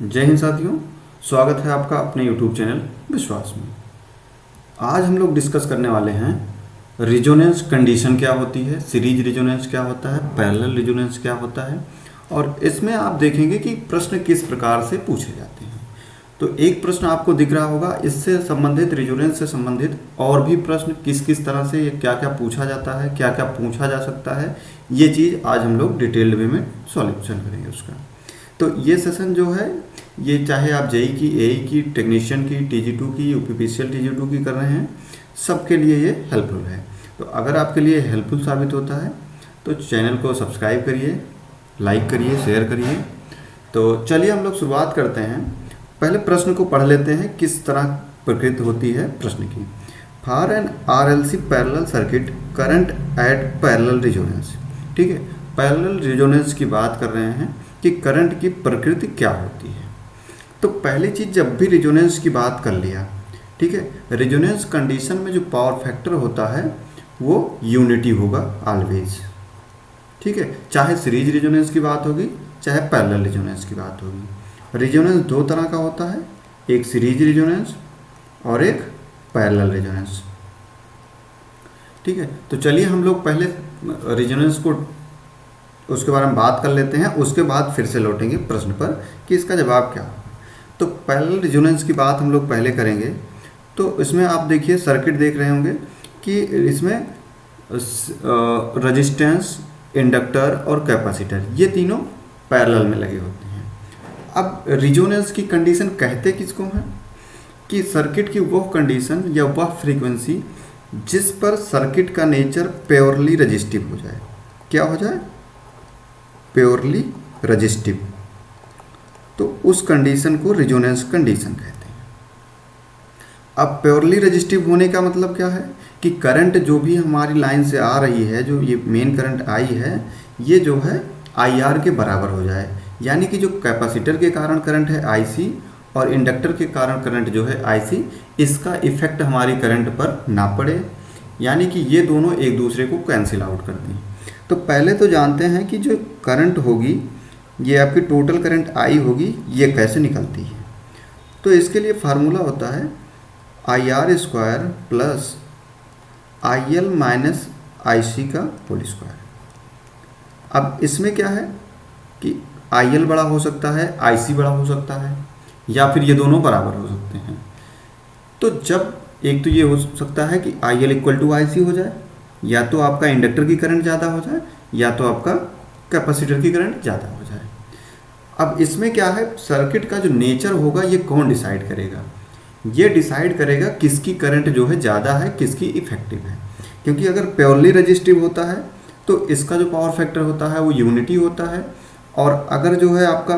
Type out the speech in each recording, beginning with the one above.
जय हिंद साथियों, स्वागत है आपका अपने YouTube चैनल विश्वास में। आज हम लोग डिस्कस करने वाले हैं रिजोनेंस कंडीशन क्या होती है, सीरीज रिजोनेंस क्या होता है, पैरेलल रिजोनेंस क्या होता है, और इसमें आप देखेंगे कि प्रश्न किस प्रकार से पूछे जाते हैं। तो एक प्रश्न आपको दिख रहा होगा, इससे संबंधित रिजोनेंस से संबंधित और भी प्रश्न किस किस तरह से क्या क्या पूछा जाता है, क्या क्या पूछा जा सकता है, ये चीज़ आज हम लोग डिटेल्ड वे में सॉल्यूशन करेंगे उसका। तो ये सेशन जो है, ये चाहे आप जेई की, एई की, टेक्नीशियन की, TG2 की, यूपीपीसीएल TG2 की कर रहे हैं, सबके लिए ये हेल्पफुल है। तो अगर आपके लिए हेल्पफुल साबित होता है तो चैनल को सब्सक्राइब करिए, लाइक करिए, शेयर करिए। तो चलिए हम लोग शुरुआत करते हैं। पहले प्रश्न को पढ़ लेते हैं, किस तरह प्रकृति होती है प्रश्न की। For an RLC parallel circuit current at parallel resonance. ठीक है, पैरेलल रिजोनेंस की बात कर रहे हैं कि करंट की प्रकृति क्या होती है। तो पहली चीज़, जब भी रिजोनेंस की बात कर लिया, ठीक है, रिजोनेंस कंडीशन में जो पावर फैक्टर होता है वो यूनिटी होगा ऑलवेज। ठीक है, चाहे सीरीज रिजोनेंस की बात होगी, चाहे पैरेलल रिजोनेंस की बात होगी। रिजोनेंस दो तरह का होता है, एक सीरीज रिजोनेंस और एक पैरेलल रिजोनेंस। ठीक है, तो चलिए हम लोग पहले रिजोनेंस को उसके बारे में बात कर लेते हैं, उसके बाद फिर से लौटेंगे प्रश्न पर कि इसका जवाब क्या होगा। तो पैरेलल रिजोनेंस की बात हम लोग पहले करेंगे। तो इसमें आप देखिए, सर्किट देख रहे होंगे कि इसमें रेजिस्टेंस, इंडक्टर और कैपेसिटर, ये तीनों पैरेलल में लगे होते हैं। अब रिजोनेंस की कंडीशन कहते किसको हैं कि सर्किट की वह कंडीशन या वह फ्रीक्वेंसी जिस पर सर्किट का नेचर प्योरली रजिस्टिव हो जाए। क्या हो जाए? Purely resistive. तो उस कंडीशन को रिजोनेंस कंडीशन कहते हैं। अब प्योरली रजिस्टिव होने का मतलब क्या है कि करंट जो भी हमारी लाइन से आ रही है, जो ये मेन करंट आई है, ये जो है IR के बराबर हो जाए। यानी कि जो कैपेसिटर के कारण करंट है IC और इंडक्टर के कारण करंट जो है IC, इसका इफेक्ट हमारी करंट पर ना पड़े। यानी कि ये दोनों एक दूसरे को कैंसिल आउट कर दें। तो पहले तो जानते हैं कि जो करंट होगी, ये आपकी टोटल करंट आई होगी, ये कैसे निकलती है। तो इसके लिए फार्मूला होता है IR square plus IL minus IC का होल स्क्वायर। अब इसमें क्या है कि IL बड़ा हो सकता है, IC बड़ा हो सकता है, या फिर ये दोनों बराबर हो सकते हैं। तो जब एक तो ये हो सकता है कि IL इक्वल टू IC हो जाए, या तो आपका इंडक्टर की करंट ज़्यादा हो जाए, या तो आपका कैपेसिटर की करंट ज़्यादा हो जाए। अब इसमें क्या है, सर्किट का जो नेचर होगा ये कौन डिसाइड करेगा? ये डिसाइड करेगा किसकी करंट जो है ज़्यादा है, किसकी इफेक्टिव है। क्योंकि अगर प्योरली रजिस्टिव होता है तो इसका जो पावर फैक्टर होता है वो यूनिटी होता है, और अगर जो है आपका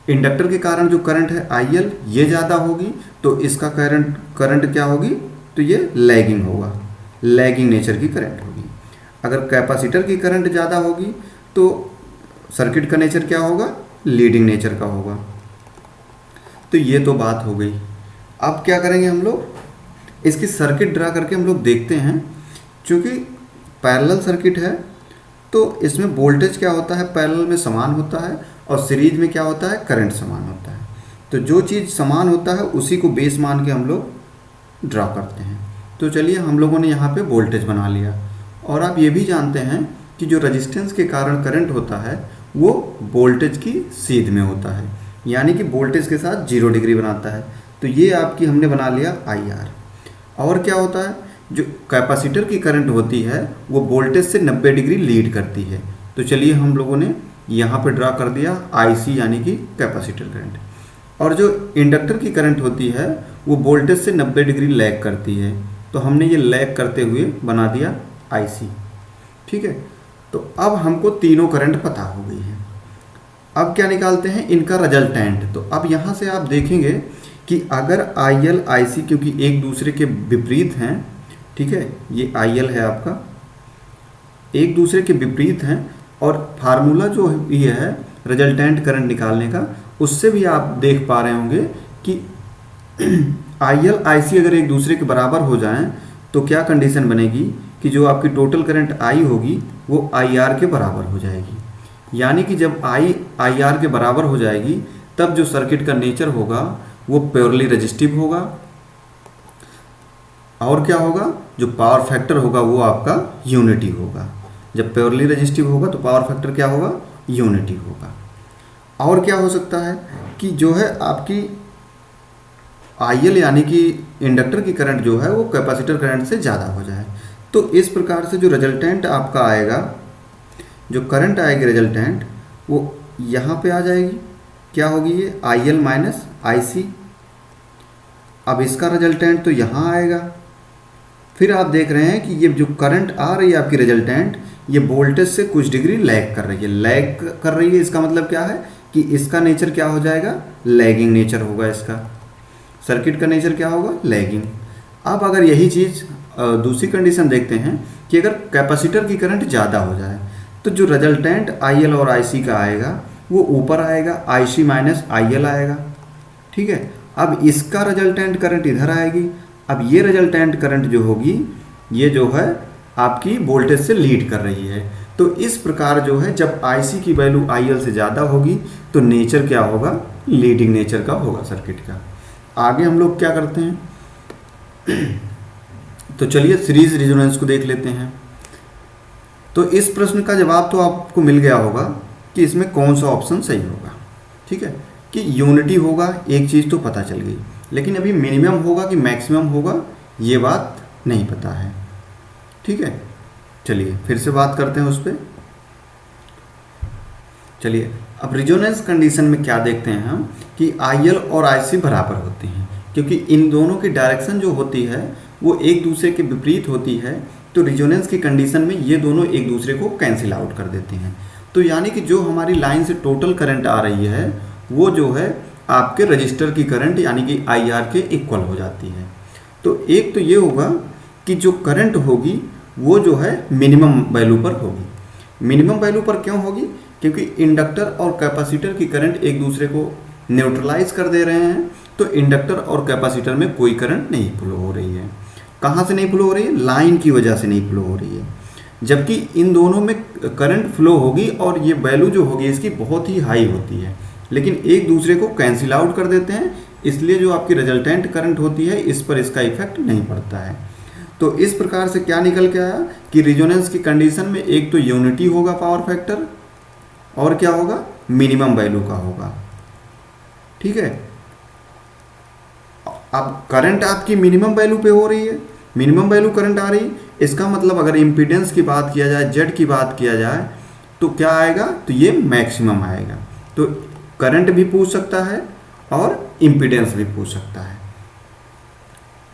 इंडक्टर के कारण जो करंट है IL ये ज़्यादा होगी, तो इसका करंट क्या होगी, तो ये लैगिंग होगा, लैगिंग नेचर की करंट होगी। अगर कैपेसिटर की करंट ज़्यादा होगी तो सर्किट का नेचर क्या होगा, लीडिंग नेचर का होगा। तो ये तो बात हो गई। अब क्या करेंगे हम लोग, इसकी सर्किट ड्रा करके हम लोग देखते हैं। चूँकि पैरेलल सर्किट है तो इसमें वोल्टेज क्या होता है, पैरेलल में समान होता है, और सीरीज में क्या होता है, करंट समान होता है। तो जो चीज़ समान होता है उसी को बेस मान के हम लोग ड्रा करते हैं। तो चलिए हम लोगों ने यहाँ पे वोल्टेज बना लिया, और आप ये भी जानते हैं कि जो रेजिस्टेंस के कारण करंट होता है वो वोल्टेज की सीध में होता है, यानी कि वोल्टेज के साथ 0 डिग्री बनाता है। तो ये आपकी हमने बना लिया IR। और क्या होता है, जो कैपेसिटर की करंट होती है वो वोल्टेज से 90 डिग्री लीड करती है। तो चलिए हम लोगों ने यहाँ पे ड्रा कर दिया IC, यानी कि कैपेसिटर करंट। और जो इंडक्टर की करंट होती है वो वोल्टेज से 90 डिग्री लैग करती है, तो हमने ये लैग करते हुए बना दिया IC। ठीक है, तो अब हमको तीनों करंट पता हो गई है। अब क्या निकालते हैं, इनका रिजल्टेंट। तो अब यहाँ से आप देखेंगे कि अगर IL IC क्योंकि एक दूसरे के विपरीत हैं, ठीक है, ये IL है आपका, एक दूसरे के विपरीत हैं, और फार्मूला जो ये है रिजल्टेंट करंट निकालने का, उससे भी आप देख पा रहे होंगे कि IL IC अगर एक दूसरे के बराबर हो जाएं तो क्या कंडीशन बनेगी कि जो आपकी टोटल करंट I होगी वो IR के बराबर हो जाएगी। यानी कि जब I IR के बराबर हो जाएगी तब जो सर्किट का नेचर होगा वो प्योरली रेजिस्टिव होगा। और क्या होगा, जो पावर फैक्टर होगा वो आपका यूनिटी होगा। जब प्योरली रेजिस्टिव होगा तो पावर फैक्टर क्या होगा, यूनिटी होगा। और क्या हो सकता है कि जो है आपकी आईएल यानी कि इंडक्टर की करंट जो है वो कैपेसिटर करंट से ज़्यादा हो जाए। तो इस प्रकार से जो रिजल्टेंट आपका आएगा, जो करंट आएगी रिजल्टेंट, वो यहाँ पे आ जाएगी। क्या होगी ये, आईएल माइनस आईसी। अब इसका रिजल्टेंट तो यहाँ आएगा। फिर आप देख रहे हैं कि ये जो करंट आ रही है आपकी रिजल्टेंट, ये वोल्टेज से कुछ डिग्री लैग कर रही है। लैग कर रही है इसका मतलब क्या है कि इसका नेचर क्या हो जाएगा, लैगिंग नेचर होगा। इसका सर्किट का नेचर क्या होगा, लैगिंग। अब अगर यही चीज़ दूसरी कंडीशन देखते हैं कि अगर कैपेसिटर की करंट ज़्यादा हो जाए तो जो रिजल्टेंट आईएल और आईसी का आएगा वो ऊपर आएगा, आईसी माइनस आईएल आएगा। ठीक है, अब इसका रिजल्टेंट करंट इधर आएगी। अब ये रिजल्टेंट करंट जो होगी ये जो है आपकी वोल्टेज से लीड कर रही है। तो इस प्रकार जो है जब आईसी की वैल्यू आईएल से ज़्यादा होगी तो नेचर क्या होगा, लीडिंग नेचर का होगा सर्किट का। आगे हम लोग क्या करते हैं तो चलिए सीरीज रेजोनेंस को देख लेते हैं। तो इस प्रश्न का जवाब तो आपको मिल गया होगा कि इसमें कौन सा ऑप्शन सही होगा। ठीक है, कि यूनिटी होगा, एक चीज़ तो पता चल गई, लेकिन अभी मिनिमम होगा कि मैक्सिमम होगा ये बात नहीं पता है। ठीक है, चलिए फिर से बात करते हैं उस पर। चलिए अब रेजोनेंस कंडीशन में क्या देखते हैं हम कि आईएल और आईसी बराबर होते हैं, क्योंकि इन दोनों की डायरेक्शन जो होती है वो एक दूसरे के विपरीत होती है। तो रेजोनेंस की कंडीशन में ये दोनों एक दूसरे को कैंसिल आउट कर देते हैं। तो यानी कि जो हमारी लाइन से टोटल करंट आ रही है वो जो है आपके रजिस्टर की करंट यानी कि आईआर के इक्वल हो जाती है। तो एक तो ये होगा कि जो करंट होगी वो जो है मिनिमम वैल्यू पर होगी। मिनिमम वैल्यू पर क्यों होगी, क्योंकि इंडक्टर और कैपेसिटर की करंट एक दूसरे को न्यूट्रलाइज कर दे रहे हैं। तो इंडक्टर और कैपेसिटर में कोई करंट नहीं फ्लो हो रही है। कहाँ से नहीं फ्लो हो रही है, लाइन की वजह से नहीं फ्लो हो रही है। जबकि इन दोनों में करंट फ्लो होगी और ये वैल्यू जो होगी इसकी बहुत ही हाई होती है, लेकिन एक दूसरे को कैंसिल आउट कर देते हैं। इसलिए जो आपकी रिजल्टेंट करंट होती है इस पर इसका इफेक्ट नहीं पड़ता है। तो इस प्रकार से क्या निकल के आया कि रेजोनेंस की कंडीशन में एक तो यूनिटी होगा पावर फैक्टर, और क्या होगा, मिनिमम वैल्यू का होगा। ठीक है, अब करंट आपकी मिनिमम वैल्यू पे हो रही है, मिनिमम वैल्यू करंट आ रही, इसका मतलब अगर इम्पीडेंस की बात किया जाए, जेड की बात किया जाए तो क्या आएगा, तो ये मैक्सिमम आएगा। तो करंट भी पूछ सकता है और इम्पीडेंस भी पूछ सकता है,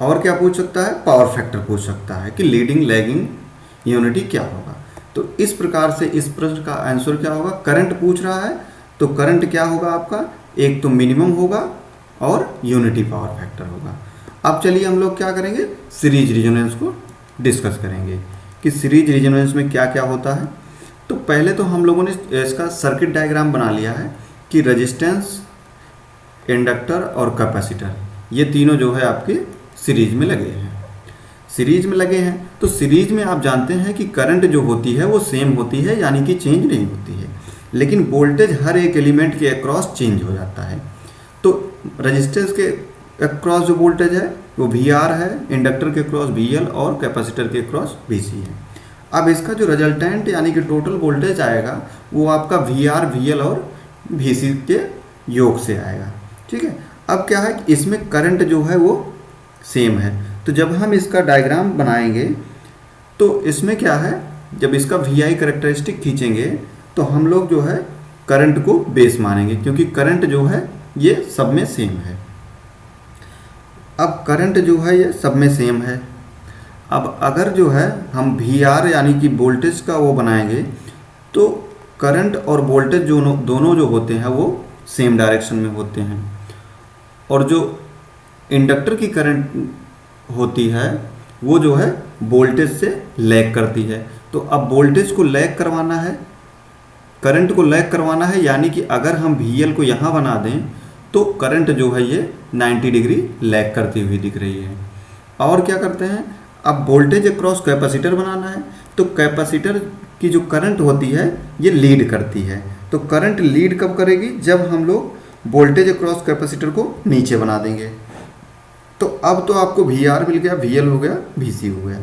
और क्या पूछ सकता है, पावर फैक्टर पूछ सकता है कि लीडिंग लैगिंग यूनिटी क्या होगा। तो इस प्रकार से इस प्रश्न का आंसर क्या होगा, करंट पूछ रहा है तो करंट क्या होगा आपका, एक तो मिनिमम होगा और यूनिटी पावर फैक्टर होगा। अब चलिए हम लोग क्या करेंगे, सीरीज रेजोनेंस को डिस्कस करेंगे कि सीरीज रेजोनेंस में क्या क्या होता है। तो पहले तो हम लोगों ने इसका सर्किट डायग्राम बना लिया है कि रेजिस्टेंस, इंडक्टर और कैपेसिटर ये तीनों जो है आपके सीरीज में लगे हैं। सीरीज में लगे हैं तो सीरीज में आप जानते हैं कि करंट जो होती है वो सेम होती है, यानी कि चेंज नहीं होती है, लेकिन वोल्टेज हर एक एलिमेंट के अक्रॉस चेंज हो जाता है। तो रेजिस्टेंस के अक्रॉस जो वोल्टेज है वो VR है, इंडक्टर के क्रॉस VL और कैपेसिटर के क्रॉस VC है। अब इसका जो रिजल्टेंट यानी कि टोटल वोल्टेज आएगा वो आपका VR, VL और VC के योग से आएगा। ठीक है, अब क्या है कि इसमें करंट जो है वो सेम है। तो जब हम इसका डायग्राम बनाएंगे तो इसमें क्या है, जब इसका VI करेक्टरिस्टिक खींचेंगे तो हम लोग जो है करंट को बेस मानेंगे, क्योंकि करंट जो है ये सब में सेम है। अब करंट जो है ये सब में सेम है। अब अगर जो है हम VR यानी कि वोल्टेज का वो बनाएंगे तो करंट और वोल्टेज जो दोनों जो होते हैं वो सेम डायरेक्शन में होते हैं, और जो इंडक्टर की करंट होती है वो जो है वोल्टेज से लैग करती है। तो अब वोल्टेज को लैग करवाना है, करंट को लैग करवाना है, यानी कि अगर हम VL को यहाँ बना दें तो करंट जो है ये 90 डिग्री लैग करती हुई दिख रही है। और क्या करते हैं, अब वोल्टेज अक्रॉस कैपेसिटर बनाना है तो कैपेसिटर की जो करंट होती है ये लीड करती है। तो करंट लीड कब करेगी, जब हम लोग वोल्टेज अक्रॉस कैपेसिटर को नीचे बना देंगे। तो अब तो आपको VR मिल गया, VL हो गया, VC हो गया।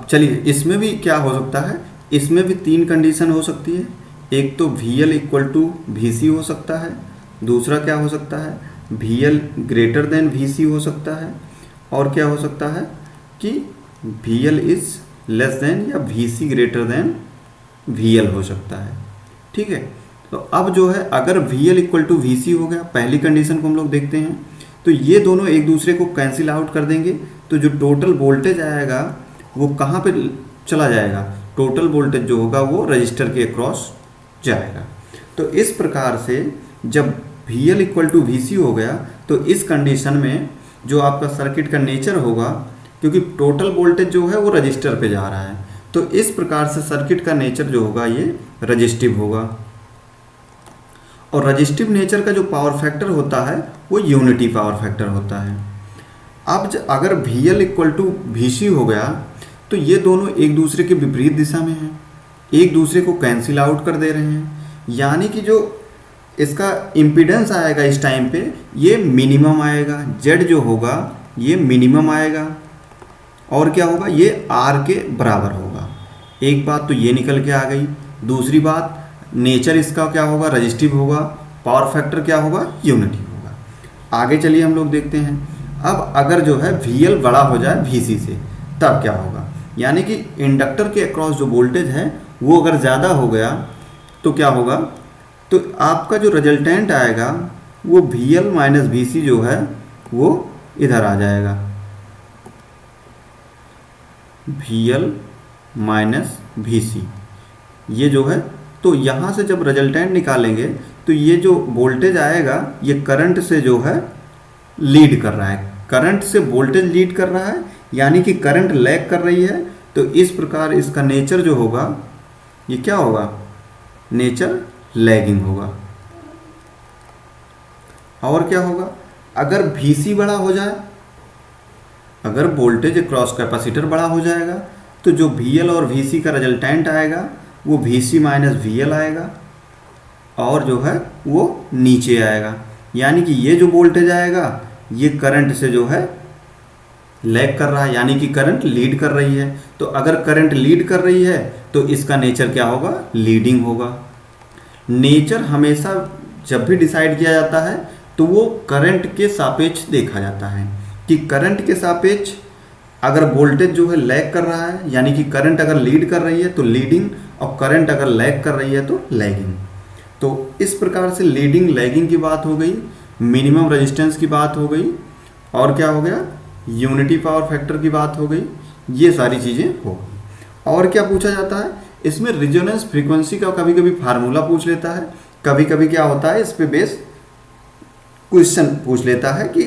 चलिए इसमें भी क्या हो सकता है, इसमें भी 3 कंडीशन हो सकती है। एक तो VL इक्वल टू VC हो सकता है, दूसरा क्या हो सकता है VL ग्रेटर देन VC हो सकता है, और क्या हो सकता है कि VL इज लेस देन या VC ग्रेटर देन VL हो सकता है। ठीक है, तो अब जो है अगर VL इक्वल टू VC हो गया, पहली कंडीशन को हम लोग देखते हैं, तो ये दोनों एक दूसरे को कैंसिल आउट कर देंगे। तो जो टोटल वोल्टेज आएगा वो कहाँ पे चला जाएगा, टोटल वोल्टेज जो होगा वो रजिस्टर के अक्रॉस जाएगा। तो इस प्रकार से जब VL इक्वल टू VC हो गया तो इस कंडीशन में जो आपका सर्किट का नेचर होगा, क्योंकि टोटल वोल्टेज जो है वो रजिस्टर पे जा रहा है, तो इस प्रकार से सर्किट का नेचर जो होगा ये रजिस्टिव होगा। और रजिस्टिव नेचर का जो पावर फैक्टर होता है वो यूनिटी पावर फैक्टर होता है। अब अगर VL इक्वल टू VC हो गया तो ये दोनों एक दूसरे के विपरीत दिशा में हैं, एक दूसरे को कैंसिल आउट कर दे रहे हैं, यानी कि जो इसका इम्पीडेंस आएगा इस टाइम पे ये मिनिमम आएगा, Z जो होगा ये मिनिमम आएगा, और क्या होगा ये R के बराबर होगा। एक बात तो ये निकल के आ गई। दूसरी बात नेचर इसका क्या होगा, रजिस्टिव होगा, पावर फैक्टर क्या होगा, यूनिटी होगा। आगे चलिए हम लोग देखते हैं। अब अगर जो है VL बड़ा हो जाए VC से तब क्या होगा, यानी कि इंडक्टर के अक्रॉस जो वोल्टेज है वो अगर ज़्यादा हो गया तो क्या होगा, तो आपका जो रिजल्टेंट आएगा वो VL माइनस VC जो है वो इधर आ जाएगा, VL माइनस VC ये जो है। तो यहाँ से जब रिजल्टेंट निकालेंगे तो ये जो वोल्टेज आएगा ये करंट से जो है लीड कर रहा है, करंट से वोल्टेज लीड कर रहा है, यानी कि करंट लैग कर रही है। तो इस प्रकार इसका नेचर जो होगा ये क्या होगा, नेचर लैगिंग होगा। और क्या होगा, अगर VC बड़ा हो जाए, अगर वोल्टेज अक्रॉस कैपेसिटर बड़ा हो जाएगा तो जो VL और VC का रिजल्टेंट आएगा वो VC माइनस VL आएगा, और जो है वो नीचे आएगा, यानी कि ये जो वोल्टेज आएगा ये करंट से जो है लैग कर रहा है, यानी कि करंट लीड कर रही है। तो अगर करंट लीड कर रही है तो इसका नेचर क्या होगा, लीडिंग होगा। नेचर हमेशा जब भी डिसाइड किया जाता है तो वो करंट के सापेक्ष देखा जाता है कि करंट के सापेक्ष अगर वोल्टेज जो है लैग कर रहा है, यानी कि करंट अगर लीड कर रही है तो लीडिंग, और करंट अगर लैग कर रही है तो लैगिंग। तो इस प्रकार से लीडिंग लैगिंग की बात हो गई, मिनिमम रेजिस्टेंस की बात हो गई, और क्या हो गया, यूनिटी पावर फैक्टर की बात हो गई। ये सारी चीज़ें हो गई। और क्या पूछा जाता है इसमें, रिजोनेंस फ्रीक्वेंसी का कभी कभी फार्मूला पूछ लेता है, कभी कभी क्या होता है इस पे बेस क्वेश्चन पूछ लेता है कि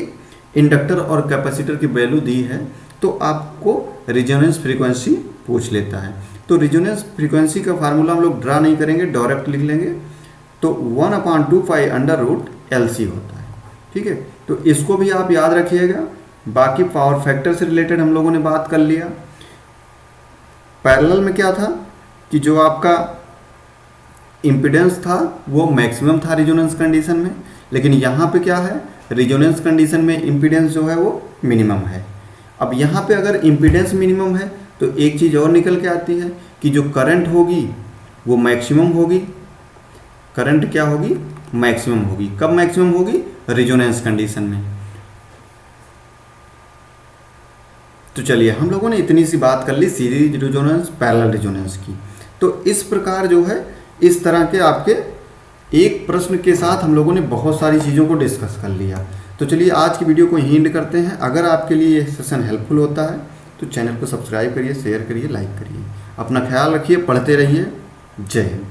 इंडक्टर और कैपेसिटर की वैल्यू दी है तो आपको रिजोनेंस फ्रीक्वेंसी पूछ लेता है। तो रिजोनेंस फ्रीक्वेंसी का फार्मूला हम लोग ड्रा नहीं करेंगे, डायरेक्ट लिख लेंगे। तो 1/2 अंडर रूट LC होता है। ठीक है, तो इसको भी आप याद रखिएगा। बाकी पावर फैक्टर से रिलेटेड हम लोगों ने बात कर लिया। पैरेलल में क्या था कि जो आपका इम्पीडेंस था वो मैक्सिमम था रिजोनेंस कंडीशन में, लेकिन यहाँ पे क्या है, रिजोनेंस कंडीशन में इम्पीडेंस जो है वो मिनिमम है। अब यहाँ पे अगर इम्पीडेंस मिनिमम है तो एक चीज़ और निकल के आती है कि जो करंट होगी वो मैक्सिमम होगी। करंट क्या होगी, मैक्सिमम होगी। कब मैक्सिमम होगी, रिजोनेंस कंडीशन में। तो चलिए हम लोगों ने इतनी सी बात कर ली सीरीज रिजोनेंस पैरेलल रिजोनेंस की। तो इस प्रकार जो है इस तरह के आपके एक प्रश्न के साथ हम लोगों ने बहुत सारी चीज़ों को डिस्कस कर लिया। तो चलिए आज की वीडियो को यहीं एंड करते हैं। अगर आपके लिए ये सेशन हेल्पफुल होता है तो चैनल को सब्सक्राइब करिए, शेयर करिए, लाइक करिए। अपना ख्याल रखिए, पढ़ते रहिए। जय हिंद।